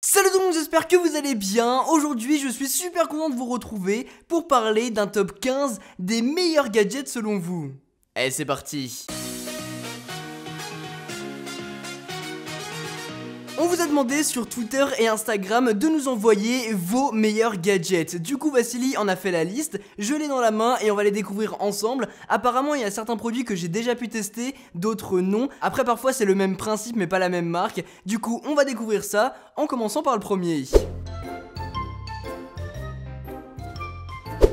Salut tout le monde, j'espère que vous allez bien. Aujourd'hui je suis super content de vous retrouver pour parler d'un top 15 des meilleurs gadgets selon vous. Allez, c'est parti. On vous a demandé sur Twitter et Instagram de nous envoyer vos meilleurs gadgets. Du coup Vassili en a fait la liste, je l'ai dans la main et on va les découvrir ensemble. Apparemment il y a certains produits que j'ai déjà pu tester, d'autres non. Après parfois c'est le même principe mais pas la même marque. Du coup on va découvrir ça en commençant par le premier.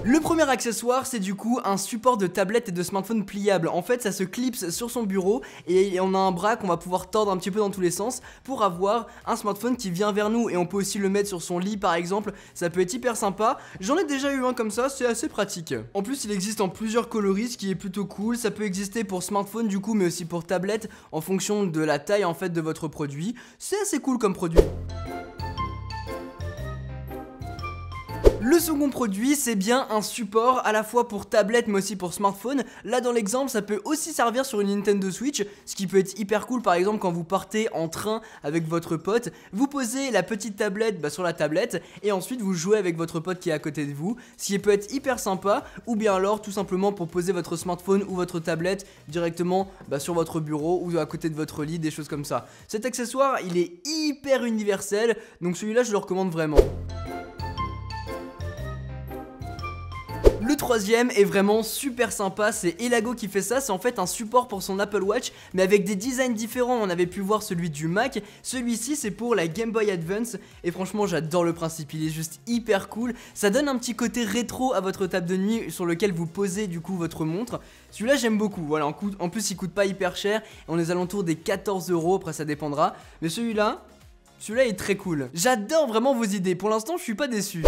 Le premier accessoire, c'est du coup un support de tablette et de smartphone pliable. En fait, ça se clipse sur son bureau et on a un bras qu'on va pouvoir tordre un petit peu dans tous les sens pour avoir un smartphone qui vient vers nous. Et on peut aussi le mettre sur son lit par exemple, ça peut être hyper sympa. J'en ai déjà eu un comme ça, c'est assez pratique. En plus, il existe en plusieurs coloris, ce qui est plutôt cool. Ça peut exister pour smartphone du coup, mais aussi pour tablette en fonction de la taille en fait de votre produit. C'est assez cool comme produit. Le second produit, c'est bien un support à la fois pour tablette mais aussi pour smartphone. Là dans l'exemple, ça peut aussi servir sur une Nintendo Switch, ce qui peut être hyper cool par exemple quand vous partez en train avec votre pote. Vous posez la petite tablette sur la tablette et ensuite vous jouez avec votre pote qui est à côté de vous, ce qui peut être hyper sympa. Ou bien alors tout simplement pour poser votre smartphone ou votre tablette directement sur votre bureau ou à côté de votre lit, des choses comme ça. Cet accessoire, il est hyper universel, donc celui-là je le recommande vraiment. Le troisième est vraiment super sympa, c'est Elago qui fait ça, c'est en fait un support pour son Apple Watch mais avec des designs différents. On avait pu voir celui du Mac, celui-ci c'est pour la Game Boy Advance et franchement j'adore le principe, il est juste hyper cool. Ça donne un petit côté rétro à votre table de nuit sur lequel vous posez du coup votre montre. Celui-là j'aime beaucoup, voilà, en plus il coûte pas hyper cher, on est aux alentours des 14 €, après ça dépendra. Mais celui-là est très cool. J'adore vraiment vos idées, pour l'instant je suis pas déçu.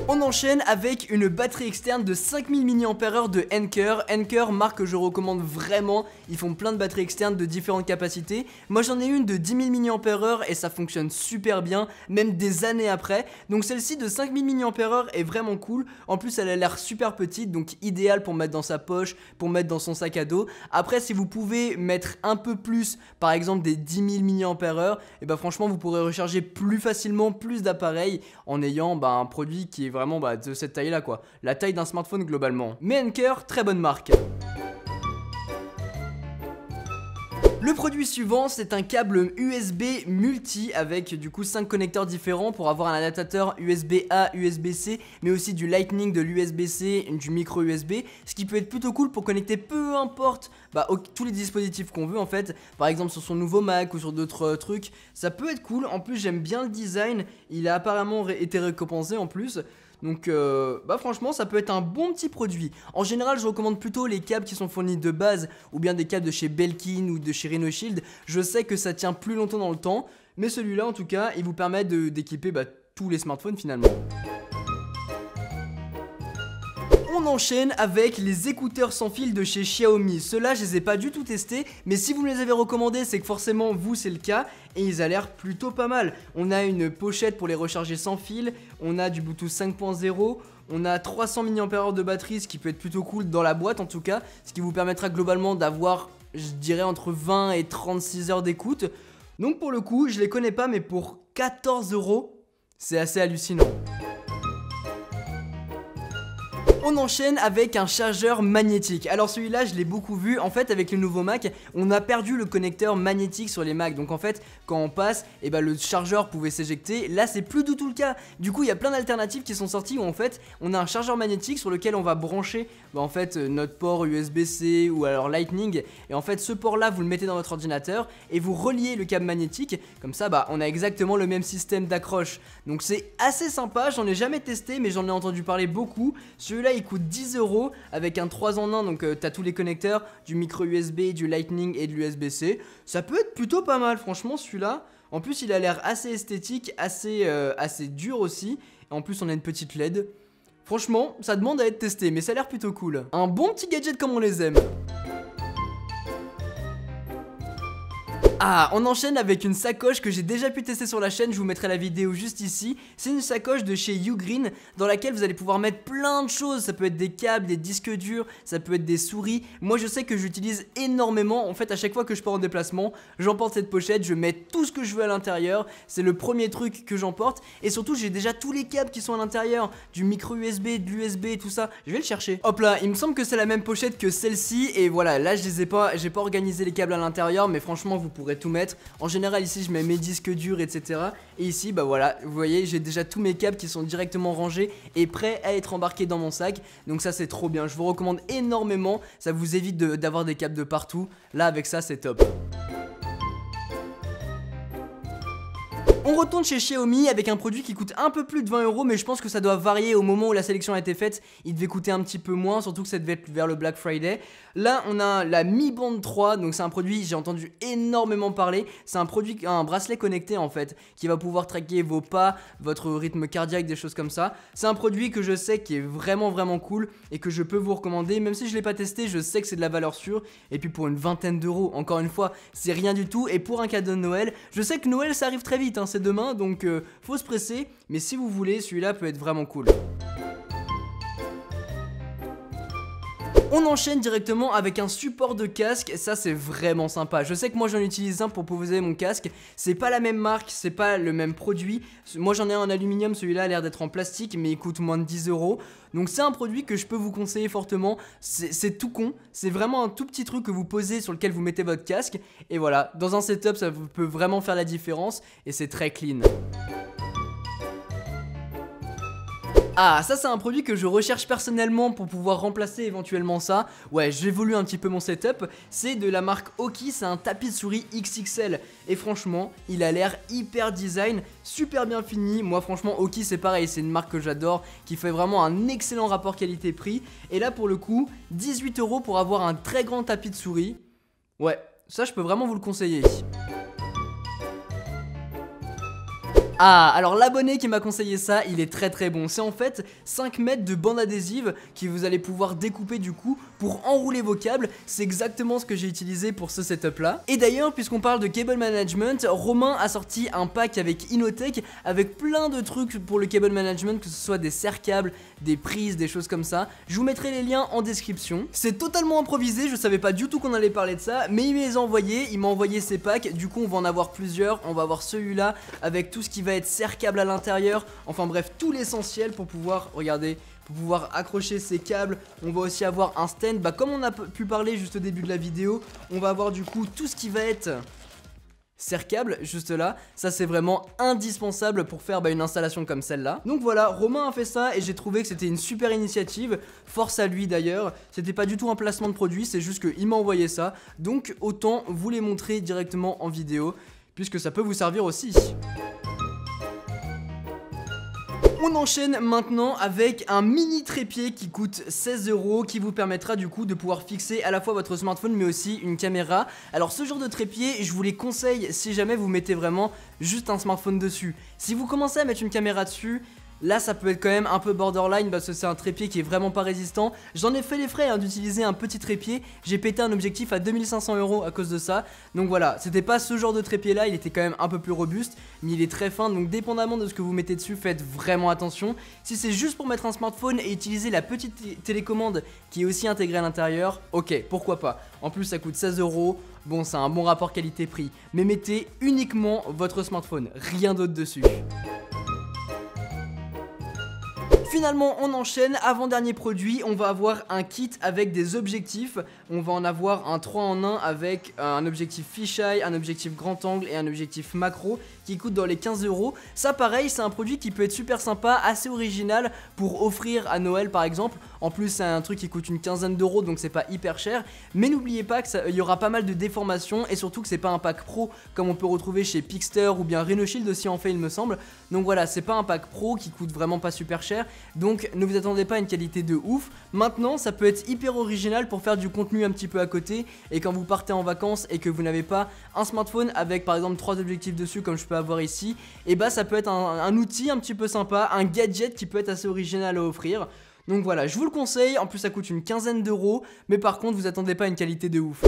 On enchaîne avec une batterie externe de 5000 mAh de Anker. Anker, marque que je recommande vraiment, ils font plein de batteries externes de différentes capacités. Moi j'en ai une de 10 000 mAh et ça fonctionne super bien, même des années après. Donc celle-ci de 5000 mAh est vraiment cool. En plus elle a l'air super petite, donc idéale pour mettre dans sa poche, pour mettre dans son sac à dos. Après si vous pouvez mettre un peu plus, par exemple des 10 000 mAh, et franchement vous pourrez recharger plus facilement plus d'appareils en ayant un produit qui est vraiment de cette taille là quoi, la taille d'un smartphone globalement. Mais Anker, très bonne marque. Le produit suivant, c'est un câble USB multi avec du coup 5 connecteurs différents pour avoir un adaptateur USB-A, USB-C, mais aussi du Lightning, de l'USB-C, du micro USB, ce qui peut être plutôt cool pour connecter peu importe tous les dispositifs qu'on veut en fait, par exemple sur son nouveau Mac ou sur d'autres trucs, ça peut être cool. En plus j'aime bien le design, il a apparemment été récompensé en plus. Donc franchement ça peut être un bon petit produit. En général je recommande plutôt les câbles qui sont fournis de base ou bien des câbles de chez Belkin ou de chez Renoshield. Je sais que ça tient plus longtemps dans le temps, mais celui-là en tout cas il vous permet d'équiper tous les smartphones finalement. On enchaîne avec les écouteurs sans fil de chez Xiaomi. Ceux-là, je les ai pas du tout testés, mais si vous me les avez recommandés, c'est que forcément vous c'est le cas et ils ont l'air plutôt pas mal. On a une pochette pour les recharger sans fil, on a du Bluetooth 5.0, on a 300 mAh de batterie, ce qui peut être plutôt cool dans la boîte en tout cas, ce qui vous permettra globalement d'avoir, je dirais, entre 20 et 36 heures d'écoute. Donc pour le coup, je les connais pas, mais pour 14 €, c'est assez hallucinant. On enchaîne avec un chargeur magnétique. Alors celui-là je l'ai beaucoup vu, en fait avec le nouveau Mac on a perdu le connecteur magnétique sur les Mac. Donc en fait quand on passe, le chargeur pouvait s'éjecter. Là c'est plus du tout le cas. Du coup il y a plein d'alternatives qui sont sorties où en fait on a un chargeur magnétique sur lequel on va brancher notre port USB-C ou alors Lightning. Et en fait ce port là vous le mettez dans votre ordinateur et vous reliez le câble magnétique. Comme ça on a exactement le même système d'accroche. Donc c'est assez sympa, j'en ai jamais testé mais j'en ai entendu parler beaucoup. Celui-là il coûte 10 € avec un 3 en 1, donc t'as tous les connecteurs, du micro USB, du Lightning et de l'USB-C. Ça peut être plutôt pas mal franchement celui-là. En plus il a l'air assez esthétique, assez dur aussi. Et en plus on a une petite LED. Franchement ça demande à être testé mais ça a l'air plutôt cool. Un bon petit gadget comme on les aime. Ah, on enchaîne avec une sacoche que j'ai déjà pu tester sur la chaîne, je vous mettrai la vidéo juste ici. C'est une sacoche de chez Ugreen dans laquelle vous allez pouvoir mettre plein de choses. Ça peut être des câbles, des disques durs, ça peut être des souris. Moi je sais que j'utilise énormément, en fait à chaque fois que je pars en déplacement, j'emporte cette pochette, je mets tout ce que je veux à l'intérieur. C'est le premier truc que j'emporte et surtout j'ai déjà tous les câbles qui sont à l'intérieur, du micro USB, de l'USB, tout ça. Je vais le chercher. Hop là, il me semble que c'est la même pochette que celle-ci et voilà, là je les ai pas, j'ai pas organisé les câbles à l'intérieur, mais franchement vous pourrez tout mettre. En général ici je mets mes disques durs, etc. Et ici bah voilà, vous voyez j'ai déjà tous mes câbles qui sont directement rangés et prêts à être embarqués dans mon sac. Donc ça c'est trop bien, je vous recommande énormément. Ça vous évite d'avoir des câbles de partout. Là avec ça c'est top. On retourne chez Xiaomi avec un produit qui coûte un peu plus de 20 €, mais je pense que ça doit varier au moment où la sélection a été faite. Il devait coûter un petit peu moins, surtout que ça devait être vers le Black Friday. Là, on a la Mi Band 3, donc c'est un produit, j'ai entendu énormément parler. C'est un produit, un bracelet connecté en fait, qui va pouvoir traquer vos pas, votre rythme cardiaque, des choses comme ça. C'est un produit que je sais qui est vraiment cool et que je peux vous recommander. Même si je l'ai pas testé, je sais que c'est de la valeur sûre. Et puis pour une vingtaine d'euros, encore une fois, c'est rien du tout. Et pour un cadeau de Noël, je sais que Noël ça arrive très vite, hein, c'est demain, donc faut se presser, mais si vous voulez, celui-là peut être vraiment cool. On enchaîne directement avec un support de casque, ça c'est vraiment sympa. Je sais que moi j'en utilise un pour poser mon casque, c'est pas la même marque, c'est pas le même produit. Moi j'en ai un en aluminium, celui-là a l'air d'être en plastique, mais il coûte moins de 10 €. Donc c'est un produit que je peux vous conseiller fortement, c'est tout con, c'est vraiment un tout petit truc que vous posez sur lequel vous mettez votre casque. Et voilà, dans un setup ça peut vraiment faire la différence et c'est très clean. Ah, ça c'est un produit que je recherche personnellement pour pouvoir remplacer éventuellement ça. Ouais, j'évolue un petit peu mon setup. C'est de la marque Oki, c'est un tapis de souris XXL. Et franchement, il a l'air hyper design, super bien fini. Moi franchement, Oki c'est pareil, c'est une marque que j'adore, qui fait vraiment un excellent rapport qualité-prix. Et là pour le coup, 18 € pour avoir un très grand tapis de souris. Ouais, ça je peux vraiment vous le conseiller. Ah, alors l'abonné qui m'a conseillé ça, il est très bon. C'est en fait 5 mètres de bande adhésive que vous allez pouvoir découper du coup pour enrouler vos câbles. C'est exactement ce que j'ai utilisé pour ce setup là. Et d'ailleurs, puisqu'on parle de cable management, Romain a sorti un pack avec Inotech avec plein de trucs pour le cable management, que ce soit des serre-câbles, des prises, des choses comme ça. Je vous mettrai les liens en description. C'est totalement improvisé, je savais pas du tout qu'on allait parler de ça, mais il me les a envoyés, il m'a envoyé ces packs. Du coup on va en avoir plusieurs, on va avoir celui-là avec tout ce qui va être serre-câble à l'intérieur, enfin bref tout l'essentiel pour pouvoir, regardez, pour pouvoir accrocher ces câbles. On va aussi avoir un stand, bah comme on a pu parler juste au début de la vidéo, on va avoir du coup tout ce qui va être serre-câble juste là. Ça c'est vraiment indispensable pour faire une installation comme celle-là. Donc voilà, Romain a fait ça et j'ai trouvé que c'était une super initiative. Force à lui d'ailleurs, c'était pas du tout un placement de produit, c'est juste qu'il m'a envoyé ça. Donc autant vous les montrer directement en vidéo, puisque ça peut vous servir aussi. On enchaîne maintenant avec un mini trépied qui coûte 16 € qui vous permettra du coup de pouvoir fixer à la fois votre smartphone mais aussi une caméra. Alors ce genre de trépied, je vous les conseille si jamais vous mettez vraiment juste un smartphone dessus. Si vous commencez à mettre une caméra dessus, là ça peut être quand même un peu borderline parce que c'est un trépied qui est vraiment pas résistant. J'en ai fait les frais d'utiliser un petit trépied. J'ai pété un objectif à 2500 € à cause de ça. Donc voilà, c'était pas ce genre de trépied là, il était quand même un peu plus robuste, mais il est très fin, donc dépendamment de ce que vous mettez dessus, faites vraiment attention. Si c'est juste pour mettre un smartphone et utiliser la petite télécommande qui est aussi intégrée à l'intérieur, ok, pourquoi pas. En plus ça coûte 16 €, bon c'est un bon rapport qualité-prix, mais mettez uniquement votre smartphone, rien d'autre dessus. Finalement on enchaîne, avant-dernier produit, on va avoir un kit avec des objectifs. On va en avoir un 3 en 1 avec un objectif fisheye, un objectif grand angle et un objectif macro qui coûte dans les 15 €. Ça pareil, c'est un produit qui peut être super sympa, assez original pour offrir à Noël par exemple. En plus c'est un truc qui coûte une quinzaine d'euros, donc c'est pas hyper cher. Mais n'oubliez pas qu'il y aura pas mal de déformations et surtout que c'est pas un pack pro comme on peut retrouver chez Pixter ou bien Rhinoshield aussi en fait il me semble. Donc voilà, c'est pas un pack pro qui coûte vraiment pas super cher. Donc ne vous attendez pas à une qualité de ouf. Maintenant ça peut être hyper original pour faire du contenu un petit peu à côté. Et quand vous partez en vacances et que vous n'avez pas un smartphone avec par exemple 3 objectifs dessus comme je peux avoir ici, et bah ça peut être un outil un petit peu sympa, un gadget qui peut être assez original à offrir. Donc voilà, je vous le conseille, en plus ça coûte une quinzaine d'euros, mais par contre vous attendez pas à une qualité de ouf.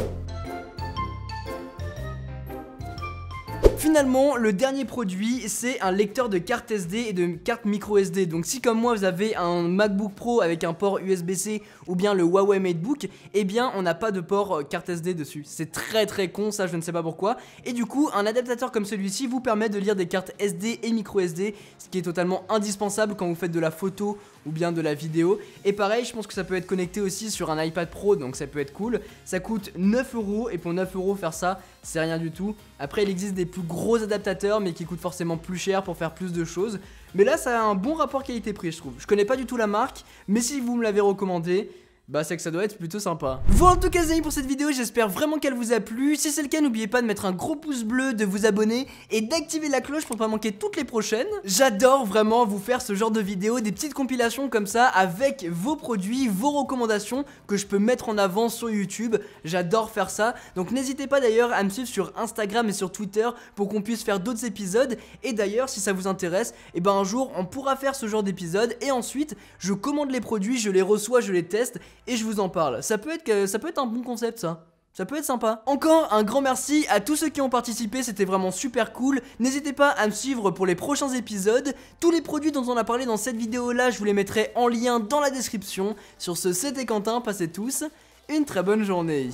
Finalement, le dernier produit, c'est un lecteur de carte SD et de carte micro SD. Donc si comme moi vous avez un MacBook Pro avec un port USB-C ou bien le Huawei MateBook, eh bien on n'a pas de port carte SD dessus. C'est très con, ça je ne sais pas pourquoi. Et du coup, un adaptateur comme celui-ci vous permet de lire des cartes SD et micro SD, ce qui est totalement indispensable quand vous faites de la photo ou bien de la vidéo. Et pareil, je pense que ça peut être connecté aussi sur un iPad Pro, donc ça peut être cool. Ça coûte 9 € et pour 9 € faire ça, c'est rien du tout. Après, il existe des plus gros adaptateurs mais qui coûtent forcément plus cher pour faire plus de choses. Mais là, ça a un bon rapport qualité-prix, je trouve. Je connais pas du tout la marque, mais si vous me l'avez recommandé, bah c'est que ça doit être plutôt sympa. Voilà en tout cas les amis pour cette vidéo, j'espère vraiment qu'elle vous a plu. Si c'est le cas, n'oubliez pas de mettre un gros pouce bleu, de vous abonner et d'activer la cloche pour pas manquer toutes les prochaines. J'adore vraiment vous faire ce genre de vidéos, des petites compilations comme ça avec vos produits, vos recommandations que je peux mettre en avant sur YouTube. J'adore faire ça, donc n'hésitez pas d'ailleurs à me suivre sur Instagram et sur Twitter pour qu'on puisse faire d'autres épisodes. Et d'ailleurs si ça vous intéresse, et ben un jour on pourra faire ce genre d'épisode et ensuite je commande les produits, je les reçois, je les teste et je vous en parle. Ça peut être un bon concept ça. Ça peut être sympa. Encore un grand merci à tous ceux qui ont participé, c'était vraiment super cool. N'hésitez pas à me suivre pour les prochains épisodes. Tous les produits dont on a parlé dans cette vidéo là, je vous les mettrai en lien dans la description. Sur ce, c'était Quentin, passez tous une très bonne journée.